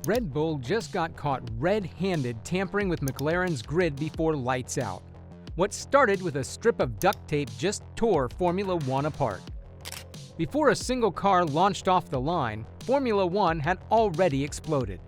Red Bull just got caught red-handed tampering with McLaren's grid before lights out. What started with a strip of duct tape just tore Formula One apart. Before a single car launched off the line, Formula One had already exploded.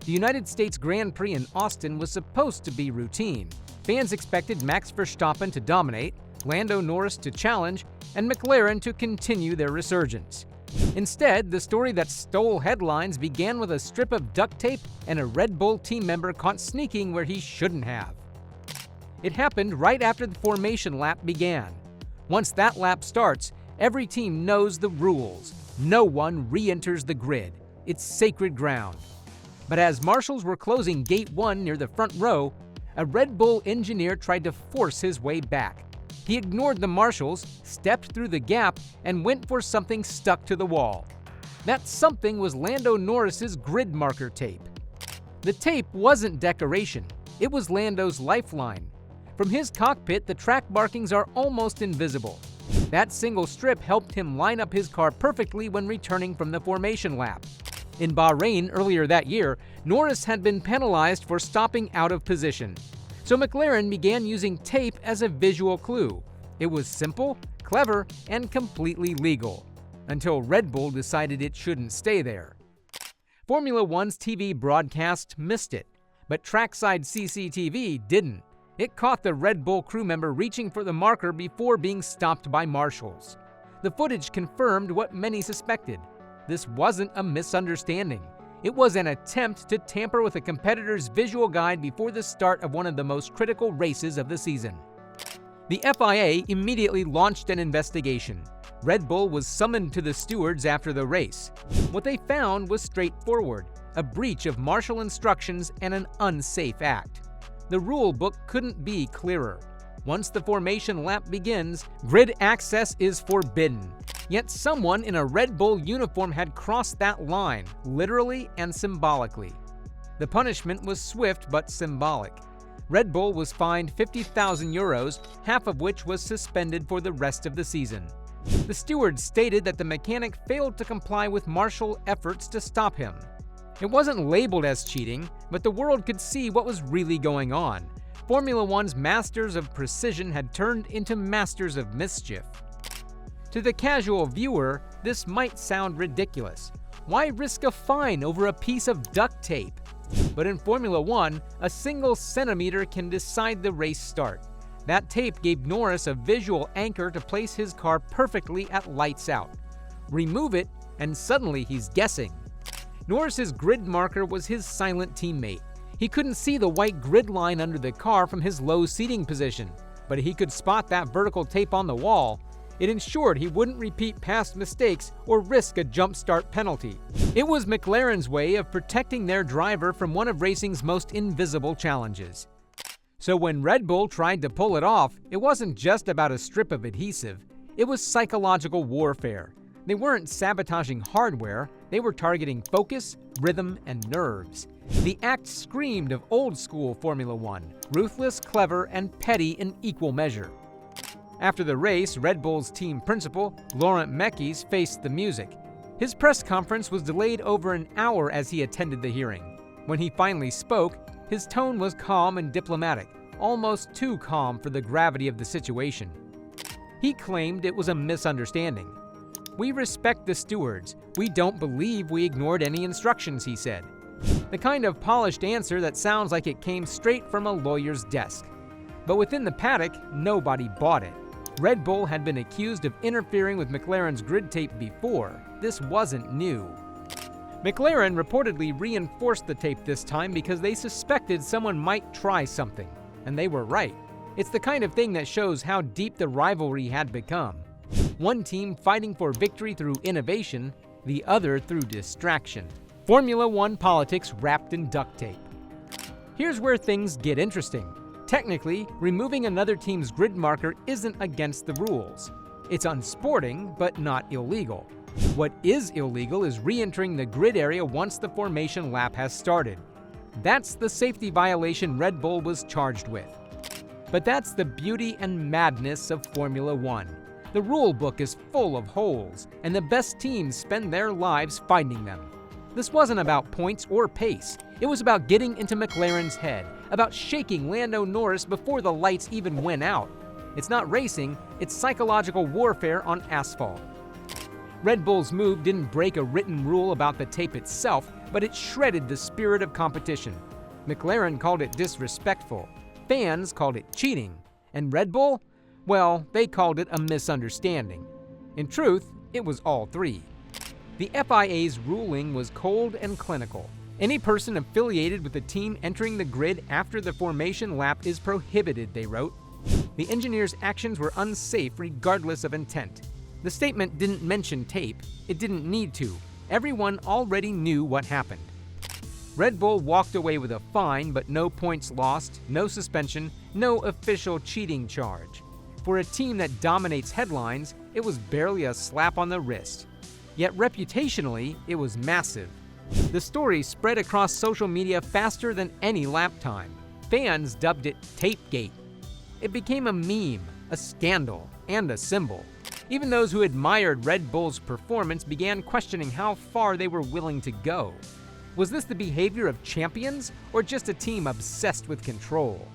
The United States Grand Prix in Austin was supposed to be routine. Fans expected Max Verstappen to dominate, Lando Norris to challenge, and McLaren to continue their resurgence. Instead, the story that stole headlines began with a strip of duct tape and a Red Bull team member caught sneaking where he shouldn't have. It happened right after the formation lap began. Once that lap starts, every team knows the rules. No one re-enters the grid. It's sacred ground. But as marshals were closing Gate 1 near the front row, a Red Bull engineer tried to force his way back. He ignored the marshals, stepped through the gap, and went for something stuck to the wall. That something was Lando Norris's grid marker tape. The tape wasn't decoration. It was Lando's lifeline. From his cockpit, the track markings are almost invisible. That single strip helped him line up his car perfectly when returning from the formation lap. In Bahrain earlier that year, Norris had been penalized for stopping out of position. So McLaren began using tape as a visual clue. It was simple, clever, and completely legal, until Red Bull decided it shouldn't stay there. Formula One's TV broadcast missed it, but trackside CCTV didn't. It caught the Red Bull crew member reaching for the marker before being stopped by marshals. The footage confirmed what many suspected. This wasn't a misunderstanding. It was an attempt to tamper with a competitor's visual guide before the start of one of the most critical races of the season. The FIA immediately launched an investigation. Red Bull was summoned to the stewards after the race. What they found was straightforward: a breach of marshal instructions and an unsafe act. The rule book couldn't be clearer. Once the formation lap begins, grid access is forbidden. Yet someone in a Red Bull uniform had crossed that line, literally and symbolically. The punishment was swift but symbolic. Red Bull was fined €50,000, half of which was suspended for the rest of the season. The stewards stated that the mechanic failed to comply with marshal efforts to stop him. It wasn't labeled as cheating, but the world could see what was really going on. Formula One's masters of precision had turned into masters of mischief. To the casual viewer, this might sound ridiculous. Why risk a fine over a piece of duct tape? But in Formula One, a single centimeter can decide the race start. That tape gave Norris a visual anchor to place his car perfectly at lights out. Remove it, and suddenly he's guessing. Norris's grid marker was his silent teammate. He couldn't see the white grid line under the car from his low seating position, but he could spot that vertical tape on the wall. It ensured he wouldn't repeat past mistakes or risk a jump start penalty. It was McLaren's way of protecting their driver from one of racing's most invisible challenges. So when Red Bull tried to pull it off, it wasn't just about a strip of adhesive. It was psychological warfare. They weren't sabotaging hardware, they were targeting focus, rhythm, and nerves. The act screamed of old-school Formula One, ruthless, clever, and petty in equal measure. After the race, Red Bull's team principal, Laurent Mekies, faced the music. His press conference was delayed over an hour as he attended the hearing. When he finally spoke, his tone was calm and diplomatic, almost too calm for the gravity of the situation. He claimed it was a misunderstanding. "We respect the stewards. We don't believe we ignored any instructions," he said. The kind of polished answer that sounds like it came straight from a lawyer's desk. But within the paddock, nobody bought it. Red Bull had been accused of interfering with McLaren's grid tape before. This wasn't new. McLaren reportedly reinforced the tape this time because they suspected someone might try something. And they were right. It's the kind of thing that shows how deep the rivalry had become. One team fighting for victory through innovation, the other through distraction. Formula One politics wrapped in duct tape. Here's where things get interesting. Technically, removing another team's grid marker isn't against the rules. It's unsporting, but not illegal. What is illegal is re-entering the grid area once the formation lap has started. That's the safety violation Red Bull was charged with. But that's the beauty and madness of Formula One. The rule book is full of holes, and the best teams spend their lives finding them. This wasn't about points or pace. It was about getting into McLaren's head, about shaking Lando Norris before the lights even went out. It's not racing, it's psychological warfare on asphalt. Red Bull's move didn't break a written rule about the tape itself, but it shredded the spirit of competition. McLaren called it disrespectful, fans called it cheating, and Red Bull? Well, they called it a misunderstanding. In truth, it was all three. The FIA's ruling was cold and clinical. Any person affiliated with the team entering the grid after the formation lap is prohibited, they wrote. The engineers' actions were unsafe regardless of intent. The statement didn't mention tape. It didn't need to. Everyone already knew what happened. Red Bull walked away with a fine, but no points lost, no suspension, no official cheating charge. For a team that dominates headlines, it was barely a slap on the wrist. Yet reputationally, it was massive. The story spread across social media faster than any lap time. Fans dubbed it Tapegate. It became a meme, a scandal, and a symbol. Even those who admired Red Bull's performance began questioning how far they were willing to go. Was this the behavior of champions, or just a team obsessed with control?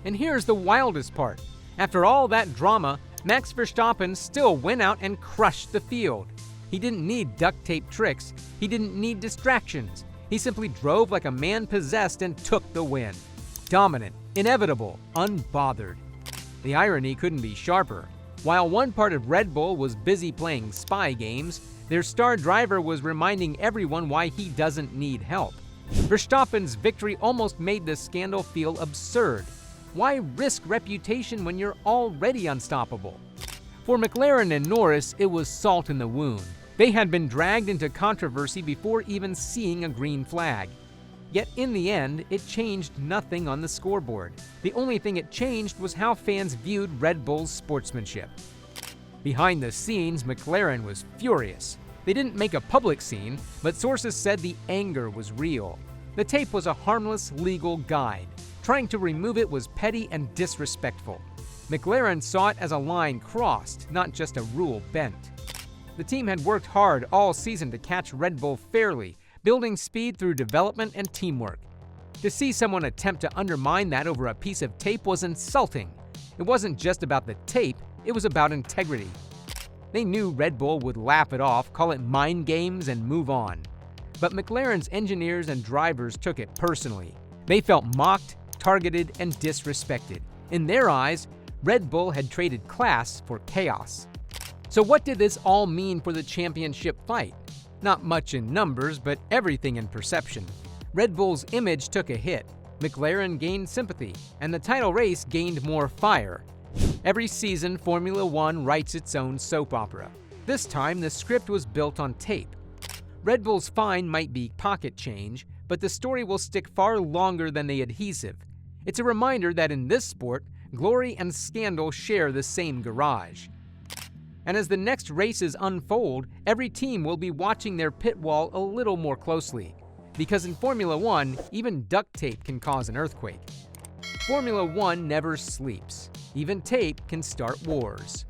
And here's the wildest part. After all that drama, Max Verstappen still went out and crushed the field. He didn't need duct tape tricks. He didn't need distractions. He simply drove like a man possessed and took the win. Dominant, inevitable, unbothered. The irony couldn't be sharper. While one part of Red Bull was busy playing spy games, their star driver was reminding everyone why he doesn't need help. Verstappen's victory almost made the scandal feel absurd. Why risk reputation when you're already unstoppable? For McLaren and Norris, it was salt in the wound. They had been dragged into controversy before even seeing a green flag. Yet in the end, it changed nothing on the scoreboard. The only thing it changed was how fans viewed Red Bull's sportsmanship. Behind the scenes, McLaren was furious. They didn't make a public scene, but sources said the anger was real. The tape was a harmless legal guide. Trying to remove it was petty and disrespectful. McLaren saw it as a line crossed, not just a rule bent. The team had worked hard all season to catch Red Bull fairly, building speed through development and teamwork. To see someone attempt to undermine that over a piece of tape was insulting. It wasn't just about the tape, it was about integrity. They knew Red Bull would laugh it off, call it mind games, and move on. But McLaren's engineers and drivers took it personally. They felt mocked, targeted, and disrespected. In their eyes, Red Bull had traded class for chaos. So what did this all mean for the championship fight? Not much in numbers, but everything in perception. Red Bull's image took a hit, McLaren gained sympathy, and the title race gained more fire. Every season, Formula One writes its own soap opera. This time, the script was built on tape. Red Bull's fine might be pocket change, but the story will stick far longer than the adhesive. It's a reminder that in this sport, glory and scandal share the same garage. And as the next races unfold, every team will be watching their pit wall a little more closely. Because in Formula One, even duct tape can cause an earthquake. Formula One never sleeps. Even tape can start wars.